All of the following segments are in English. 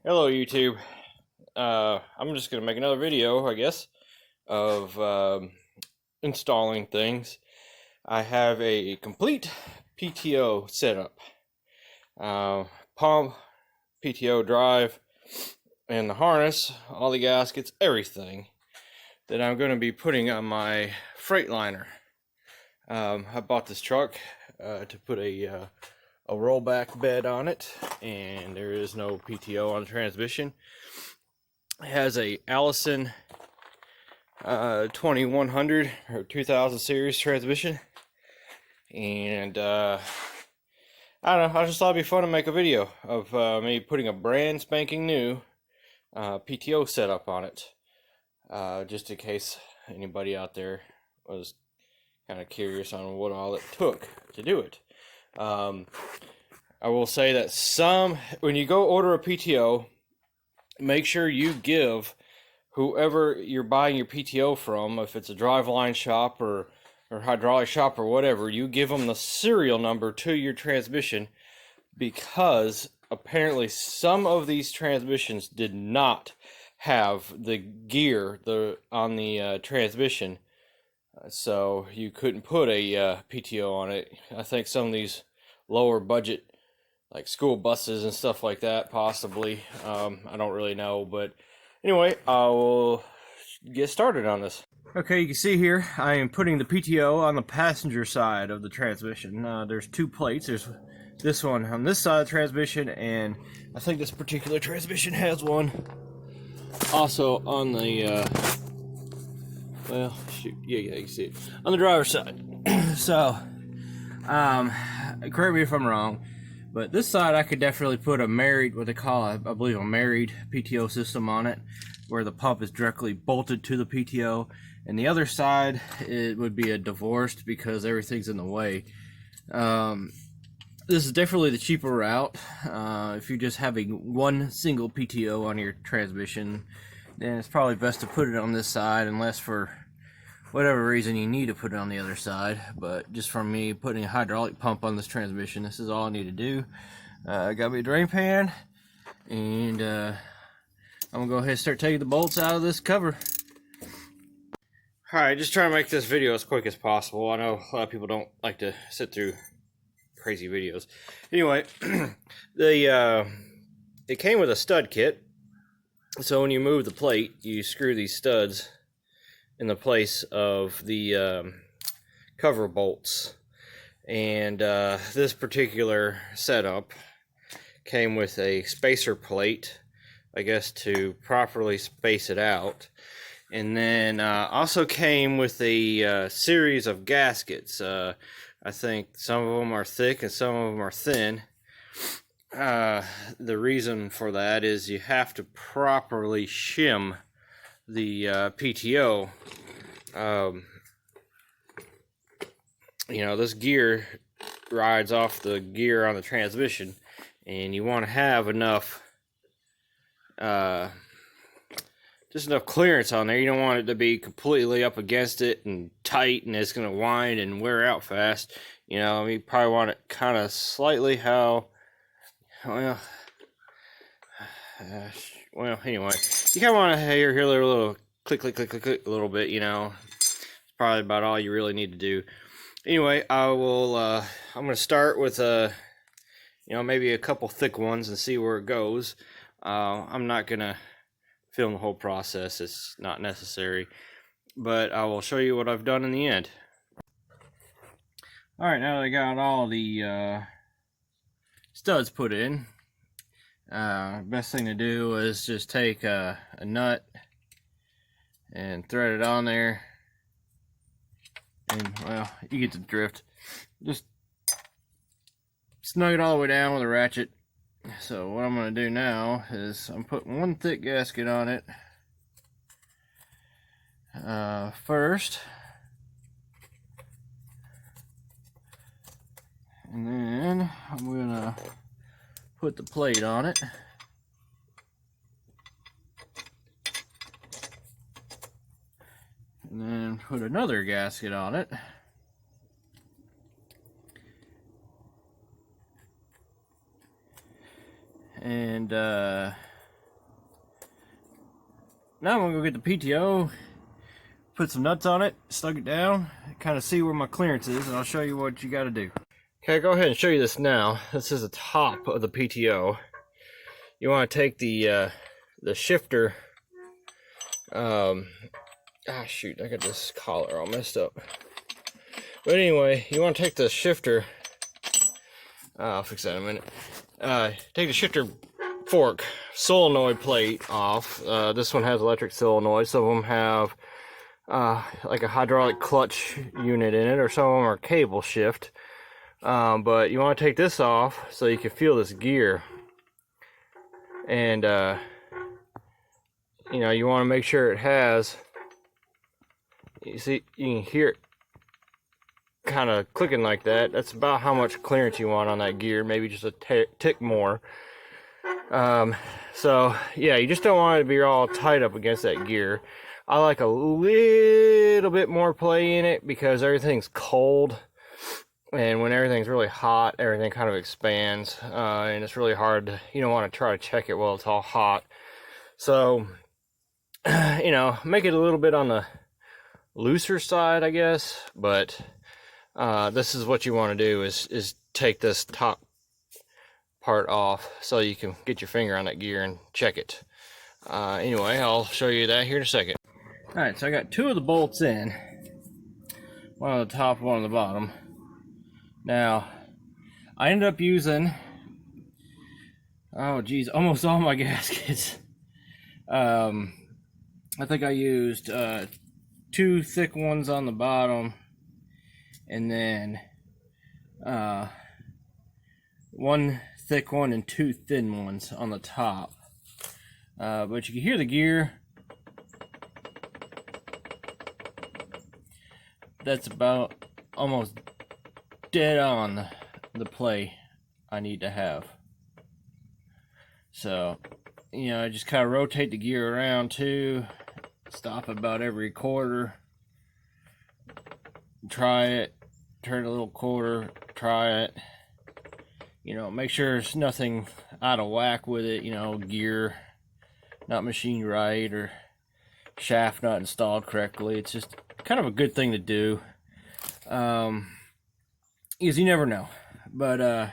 Hello YouTube. I'm just gonna make another video, I guess, of installing things. I have a complete PTO setup. Pump, PTO drive, and the harness, all the gaskets, everything that I'm going to be putting on my Freightliner. I bought this truck to put a rollback bed on it, and there is no PTO on the transmission. It has a Allison 2100 or 2000 series transmission, and I don't know, I just thought it'd be fun to make a video of me putting a brand spanking new PTO setup on it, just in case anybody out there was kind of curious on what all it took to do it. I will say that when you go order a PTO, make sure you give whoever you're buying your PTO from, if it's a driveline shop or hydraulic shop or whatever, you give them the serial number to your transmission, because apparently some of these transmissions did not have the gear on the transmission, so you couldn't put a PTO on it. I think some of these lower budget, like school buses and stuff like that, possibly. I don't really know, but anyway, I will get started on this. Okay, you can see here I am putting the PTO on the passenger side of the transmission. There's two plates. There's this one on this side of the transmission, and I think this particular transmission has one also on the well, shoot, yeah, you can see it on the driver's side. So correct me if I'm wrong, but this side I could definitely put a married, what they call, I believe, a married PTO system on it, where the pump is directly bolted to the PTO. And the other side, it would be a divorced, because everything's in the way. This is definitely the cheaper route. If you're just having one single PTO on your transmission, then it's probably best to put it on this side, unless for whatever reason you need to put it on the other side. But just from me putting a hydraulic pump on this transmission, this is all I need to do. I got me a drain pan, and I'm gonna go ahead and start taking the bolts out of this cover. Alright, just trying to make this video as quick as possible. I know a lot of people don't like to sit through crazy videos. Anyway, it came with a stud kit, so when you move the plate, you screw these studs in the place of the cover bolts. And this particular setup came with a spacer plate, I guess, to properly space it out. And then also came with a series of gaskets. I think some of them are thick and some of them are thin. The reason for that is you have to properly shim the PTO. You know, this gear rides off the gear on the transmission, and you want to have enough just enough clearance on there. You don't want it to be completely up against it and tight, and it's going to wind and wear out fast. You know, you probably want it kind of slightly well, anyway, you kind of want to hear a little click, click, click, click, click a little bit, you know. It's probably about all you really need to do. Anyway, I'm going to start with, maybe a couple thick ones and see where it goes. I'm not going to film the whole process. It's not necessary, but I will show you what I've done in the end. Alright, now that I got all the studs put in, best thing to do is just take a nut and thread it on there, and, well, you get the drift. Just snug it all the way down with a ratchet. So what I'm going to do now is I'm putting one thick gasket on it first, and then I'm going to put the plate on it, and then put another gasket on it, and Now I'm gonna go get the PTO, put some nuts on it, slug it down, kind of see where my clearance is, and I'll show you what you got to do. Okay, I'll go ahead and show you this now. This is the top of the PTO. You want to take the shifter. Shoot, I got this collar all messed up. But anyway, you want to take the shifter. I'll fix that in a minute. Take the shifter fork solenoid plate off. This one has electric solenoid. Some of them have like a hydraulic clutch unit in it, or some of them are cable shift. But you want to take this off so you can feel this gear. And you know, you want to make sure it has, you see, you can hear it kind of clicking like that. That's about how much clearance you want on that gear, maybe just a tick more. So yeah, you just don't want it to be all tight up against that gear. I like a little bit more play in it because everything's cold, and when everything's really hot, everything kind of expands, and it's really hard to, you don't want to try to check it while it's all hot. So you know, make it a little bit on the looser side, I guess, but this is what you want to do is take this top part off so you can get your finger on that gear and check it. Anyway, I'll show you that here in a second. Alright, so I got two of the bolts in, one on the top, one on the bottom. Now, I ended up using, oh geez, almost all my gaskets. I think I used two thick ones on the bottom, and then one thick one and two thin ones on the top. But you can hear the gear. That's about almost dead on the play I need to have. So, you know, I just kind of rotate the gear around too. Stop about every quarter. Try it. Turn a little quarter. Try it. You know, make sure there's nothing out of whack with it. You know, gear not machined right, or shaft not installed correctly. It's just kind of a good thing to do, because you never know. But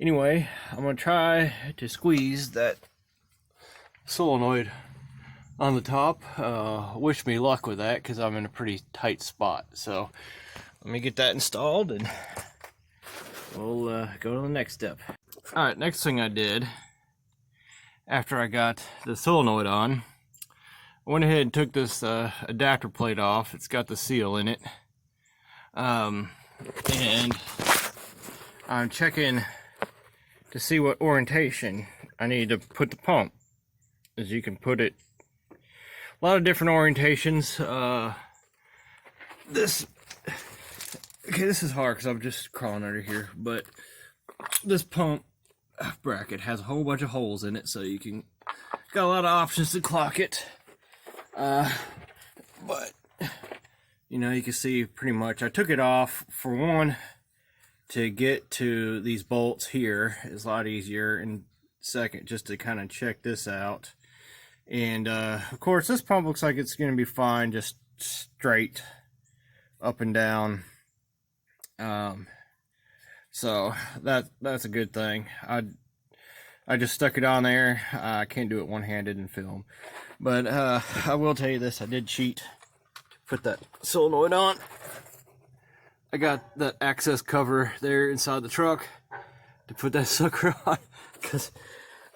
anyway, I'm gonna try to squeeze that solenoid on the top. Wish me luck with that, because I'm in a pretty tight spot. So let me get that installed, and we'll go to the next step. All right, next thing I did after I got the solenoid on, I went ahead and took this adapter plate off. It's got the seal in it, and I'm checking to see what orientation I need to put the pump. As you can put it a lot of different orientations. This is hard because I'm just crawling under here, but this pump bracket has a whole bunch of holes in it, so you can got a lot of options to clock it. But you know, you can see pretty much I took it off for one to get to these bolts here is a lot easier, and second just to kind of check this out. And of course this pump looks like it's going to be fine, just straight up and down. So that's a good thing. I just stuck it on there. I can't do it one-handed in film, but I will tell you this, I did cheat to put that solenoid on. I got that access cover there inside the truck to put that sucker on, because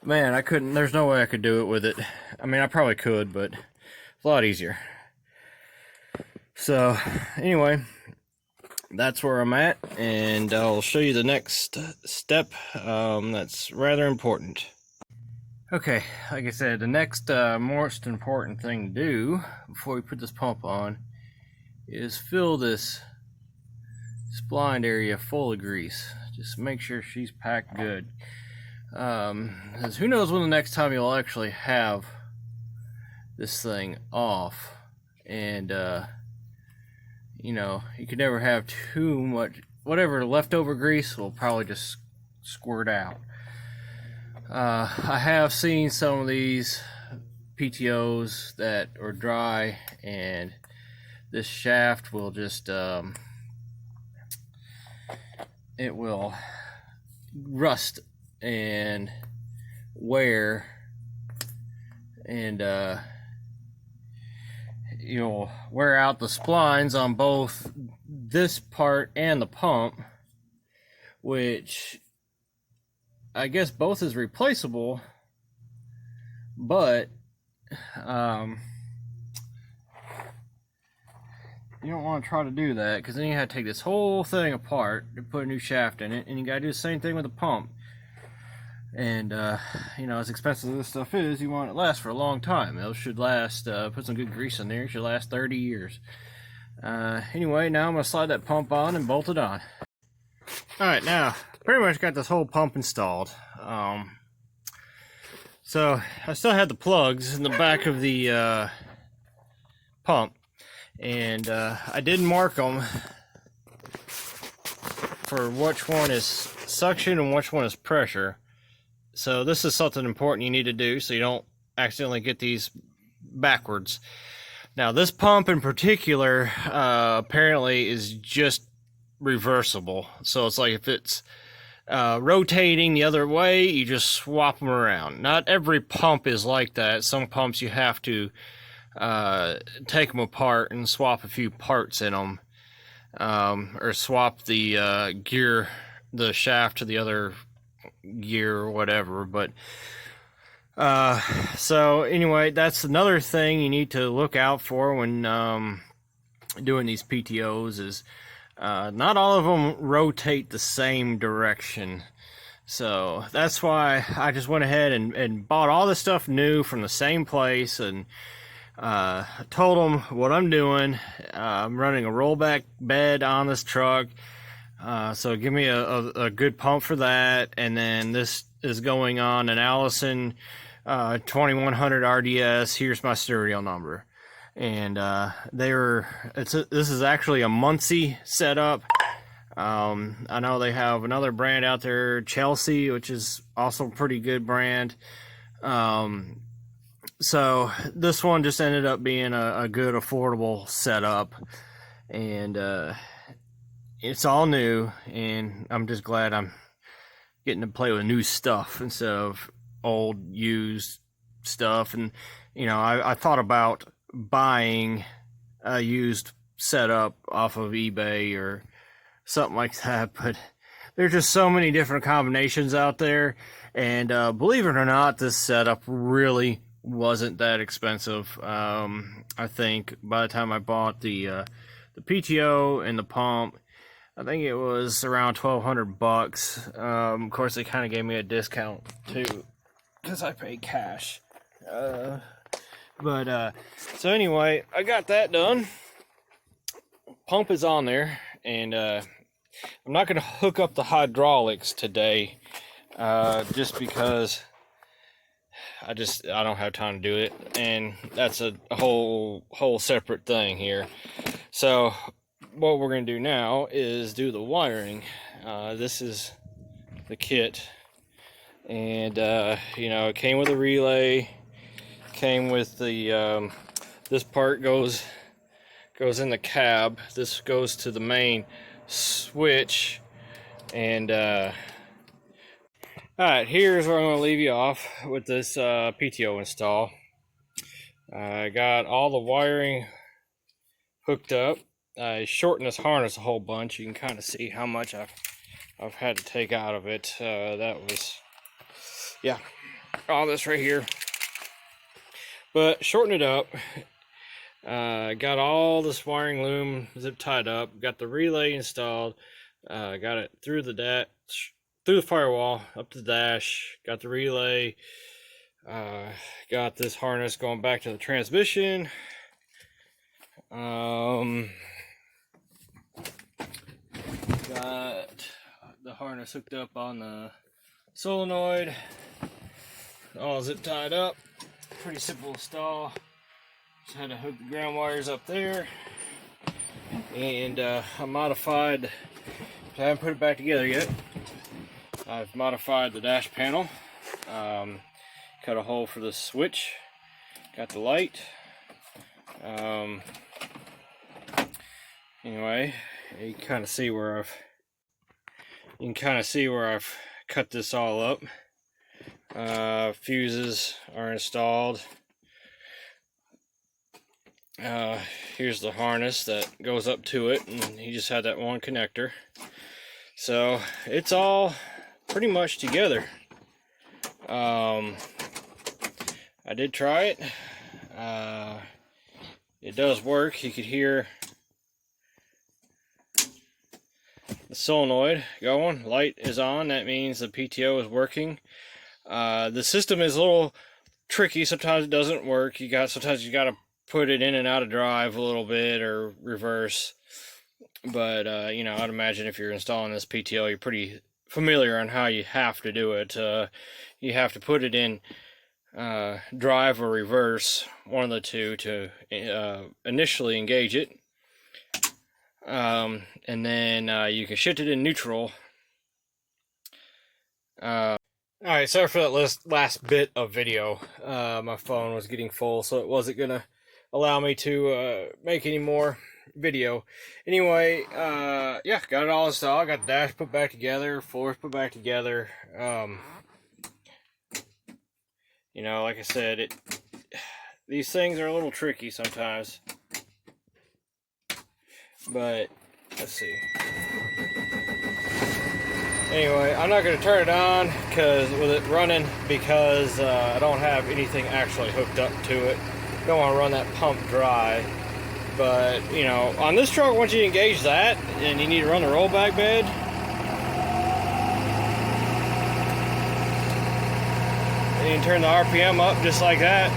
man, I couldn't, there's no way I could do it with it. I mean, I probably could, but it's a lot easier. So anyway, that's where I'm at, and I'll show you the next step that's rather important. Okay, like I said, the next most important thing to do before we put this pump on is fill this spline area full of grease. Just make sure she's packed good. Because who knows when the next time you'll actually have this thing off, and you know, you could never have too much. Whatever leftover grease will probably just squirt out. I have seen some of these PTOs that are dry, and this shaft will just it will rust and wear, and you'll wear out the splines on both this part and the pump, which I guess both is replaceable, but you don't want to try to do that, because then you have to take this whole thing apart to put a new shaft in it, and you got to do the same thing with the pump. And you know, as expensive as this stuff is, you want it to last for a long time. It should last, put some good grease in there, it should last 30 years. Anyway, now I'm going to slide that pump on and bolt it on. Alright, now, pretty much got this whole pump installed. So, I still had the plugs in the back of the pump. And I did mark them for which one is suction and which one is pressure. So this is something important you need to do so you don't accidentally get these backwards. Now this pump in particular apparently is just reversible. So it's like if it's rotating the other way, you just swap them around. Not every pump is like that. Some pumps you have to take them apart and swap a few parts in them, or swap the gear, the shaft to the other gear or whatever. But so anyway, that's another thing you need to look out for when doing these PTOs is not all of them rotate the same direction. So that's why I just went ahead and bought all this stuff new from the same place, and told them what I'm doing. I'm running a rollback bed on this truck, so give me a good pump for that. And then this is going on an Allison 2100 RDS. Here's my serial number. And this is actually a Muncie setup. I know they have another brand out there, Chelsea, which is also a pretty good brand. So this one just ended up being a good, affordable setup, and it's all new, and I'm just glad I'm getting to play with new stuff instead of old, used stuff. And, you know, I thought about buying a used setup off of eBay or something like that, but there's just so many different combinations out there, and believe it or not, this setup really wasn't that expensive. I think by the time I bought the PTO and the pump, I think it was around $1,200. Of course, they kind of gave me a discount too because I paid cash. So anyway, I got that done. Pump is on there, and I'm not going to hook up the hydraulics today, just because I don't have time to do it, and that's a whole separate thing here. So what we're going to do now is do the wiring. This is the kit, and you know, it came with a relay, came with the this part goes in the cab, this goes to the main switch, and alright, here's where I'm going to leave you off with this PTO install. I got all the wiring hooked up. I shortened this harness a whole bunch. You can kind of see how much I've had to take out of it. That was, yeah, all this right here. But shorten it up. Got all this wiring loom zip tied up. Got the relay installed. Got it through the dash, through the firewall, up to the dash. Got the relay. Got this harness going back to the transmission. Got the harness hooked up on the solenoid. All zip tied up. Pretty simple install. Just had to hook the ground wires up there. And I modified, I haven't put it back together yet. I've modified the dash panel. Cut a hole for the switch got the light. Anyway, you can kind of see where I've cut this all up. Fuses are installed. Here's the harness that goes up to it, and he just had that one connector. So it's all pretty much together. I did try it. It does work. You could hear the solenoid going. Light is on. That means the PTO is working. The system is a little tricky. Sometimes it doesn't work. Sometimes you gotta put it in and out of drive a little bit, or reverse. But you know, I'd imagine if you're installing this PTO, you're pretty familiar on how you have to do it. You have to put it in drive or reverse, one of the two, to initially engage it. And then you can shift it in neutral. Alright, sorry for that last bit of video. My phone was getting full, so it wasn't gonna allow me to make any more video. Anyway, yeah, got it all installed. Got the dash put back together, floors put back together. You know, like I said, these things are a little tricky sometimes. But let's see. Anyway, I'm not going to turn it on with it running, because I don't have anything actually hooked up to it. Don't want to run that pump dry. But, you know, on this truck, once you engage that, and you need to run the rollback bed, and you can turn the RPM up just like that.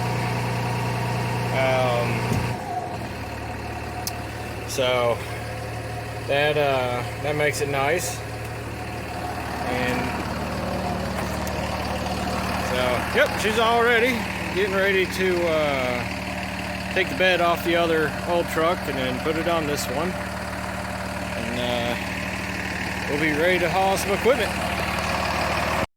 So that makes it nice. And so, yep, she's all ready. Getting ready to take the bed off the other old truck and then put it on this one. And we'll be ready to haul some equipment.